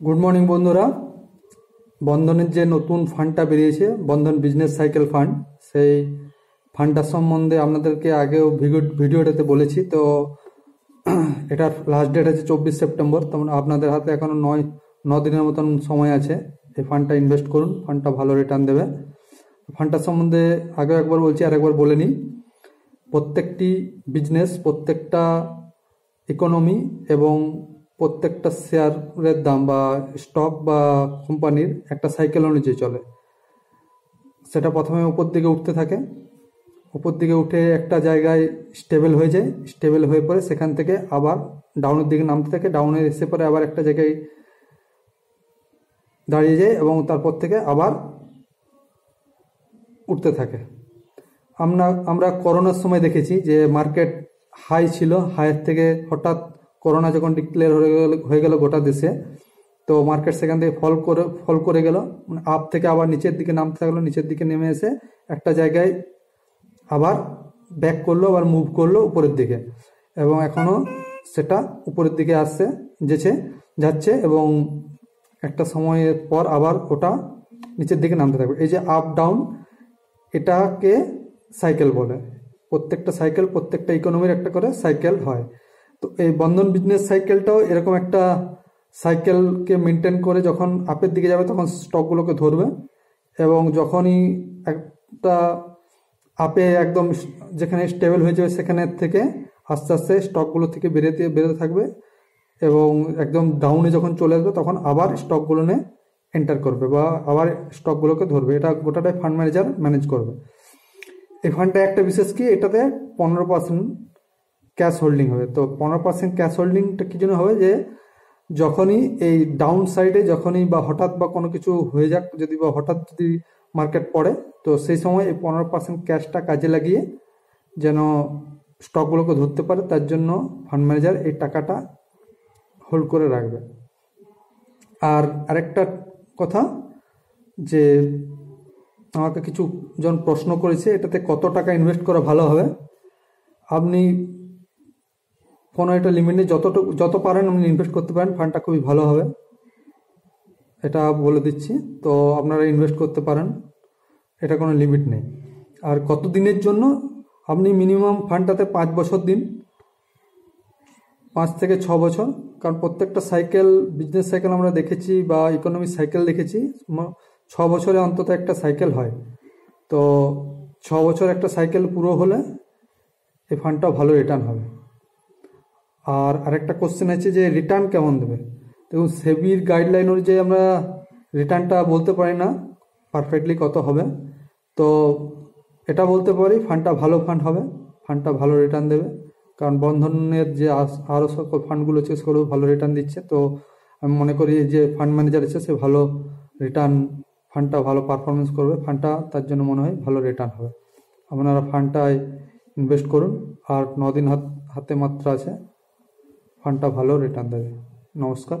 Good morning বন্ধুরা। বন্ধনের যে নতুন ফান্ডটা বেরিয়েছে, বন্ধন বিজনেস সাইকেল ফান্ড, সেই ফান্ডটার সম্বন্ধে আপনাদেরকে আগেও ভিডিওটাতে বলেছি। তো এটার লাস্ট ডেট আছে 24 সেপ্টেম্বর। তো আপনাদের হাতে এখনও 9 দিনের মতন সময় আছে। এই ফান্ডটা ইনভেস্ট করুন, ফান্ডটা ভালো রিটার্ন দেবে। ফান্ডটার সম্বন্ধে আগেও একবার বলছি আর একবার বলে নিই। প্রত্যেকটি বিজনেস, প্রত্যেকটা ইকোনমি এবং প্রত্যেকটা শেয়ারের দাম বা স্টক বা কোম্পানির একটা সাইকেল অনুযায়ী চলে। সেটা প্রথমে উপর দিকে উঠতে থাকে, উপর দিকে উঠে একটা জায়গায় স্টেবল হয়ে যায়, স্টেবল হয়ে পরে সেখান থেকে আবার ডাউনের দিকে নামতে থাকে, ডাউনে এসে পরে আবার একটা জায়গায় দাঁড়িয়ে যায় এবং তারপর থেকে আবার উঠতে থাকে। আমরা করোনার সময় দেখেছি যে মার্কেট হাই ছিল, হাইয়ের থেকে হঠাৎ করোনা যখন ডিক্লেয়ার হয়ে গেল গোটা দেশে, তো মার্কেট সেখান থেকে ফল করে গেল, মানে আপ থেকে আবার নিচের দিকে নামতে থাকলো, নিচের দিকে নেমে এসে একটা জায়গায় আবার ব্যাক করলো, আবার মুভ করলো উপরের দিকে, এবং এখনও সেটা উপরের দিকে যাচ্ছে এবং একটা সময়ের পর আবার ওটা নিচের দিকে নামতে থাকবে। এই যে আপ ডাউন, এটাকে সাইকেল বলে। প্রত্যেকটা সাইকেল, প্রত্যেকটা ইকোনমির একটা করে সাইকেল হয়। তো এই বন্ধন বিজনেস সাইকেলটাও এরকম একটা সাইকেলকে মেনটেন করে যখন আপের দিকে যাবে তখন স্টকগুলোকে ধরবে, এবং যখনই একটা আপে একদম যেখানে স্টেবল হয়ে যাবে সেখানে থেকে আস্তে আস্তে স্টকগুলো থেকে বেরোতে থাকবে, এবং একদম ডাউনে যখন চলে আসবে তখন আবার স্টকগুলো নিয়ে এন্টার করবে বা আবার স্টকগুলোকে ধরবে। এটা গোটাটাই ফান্ড ম্যানেজার ম্যানেজ করবে। এই ফান্ডটা একটা বিশেষ কি, এটাতে 15% ক্যাশ হোল্ডিং হবে। তো 15% ক্যাশ হোল্ডিংটা কি জন্য হবে, যে যখনই এই ডাউন সাইডে যখনই বা হঠাৎ বা কোনো কিছু হয়ে যাক, যদি বা হঠাৎ যদি মার্কেট পড়ে, তো সেই সময় এই 15% ক্যাশটা কাজে লাগিয়ে যেন স্টকগুলোকে ধরতে পারে, তার জন্য ফান্ড ম্যানেজার এই টাকাটা হোল্ড করে রাখবে। আর আরেকটা কথা, যে আমাকে কিছু জন প্রশ্ন করেছে এটাতে কত টাকা ইনভেস্ট করা ভালো হবে। আপনি কোনো একটা লিমিট নেই, যত পারেন আপনি ইনভেস্ট করতে পারেন, ফান্ডটা খুবই ভালো হবে, এটা বলে দিচ্ছি। তো আপনারা ইনভেস্ট করতে পারেন, এটা কোনো লিমিট নেই। আর কত দিনের জন্য, আপনি মিনিমাম ফান্ডটাতে 5 বছর দিন, 5 থেকে 6 বছর। কারণ প্রত্যেকটা সাইকেল, বিজনেস সাইকেল আমরা দেখেছি বা ইকোনমিক সাইকেল দেখেছি, 6 বছরে অন্তত একটা সাইকেল হয়। তো 6 বছর একটা সাইকেল পুরো হলে এই ফান্ডটাও ভালো রিটার্ন হবে। আর আরেকটা কোশ্চেন আছে যে রিটার্ন কেমন দেবে। দেখুন, সেবির গাইডলাইন অনুযায়ী আমরা রিটার্নটা বলতে পারি না পারফেক্টলি কত হবে। তো এটা বলতে পারি ফান্ডটা ভালো ফান্ড হবে, ফান্ডটা ভালো রিটার্ন দেবে। কারণ বন্ধনের যে আরও সকল ফান্ডগুলো আছে সেগুলো ভালো রিটার্ন দিচ্ছে। তো আমি মনে করি যে ফান্ড ম্যানেজার আছে সে ভালো রিটার্ন, ফান্ডটা ভালো পারফরমেন্স করবে, ফান্ডটা তার জন্য মনে হয় ভালো রিটার্ন হবে। আপনারা ফান্ডটায় ইনভেস্ট করুন, আর 9 দিন হাতে মাত্র আছে, ফান্ডটা ভালো রিটার্ন দেবে। নমস্কার।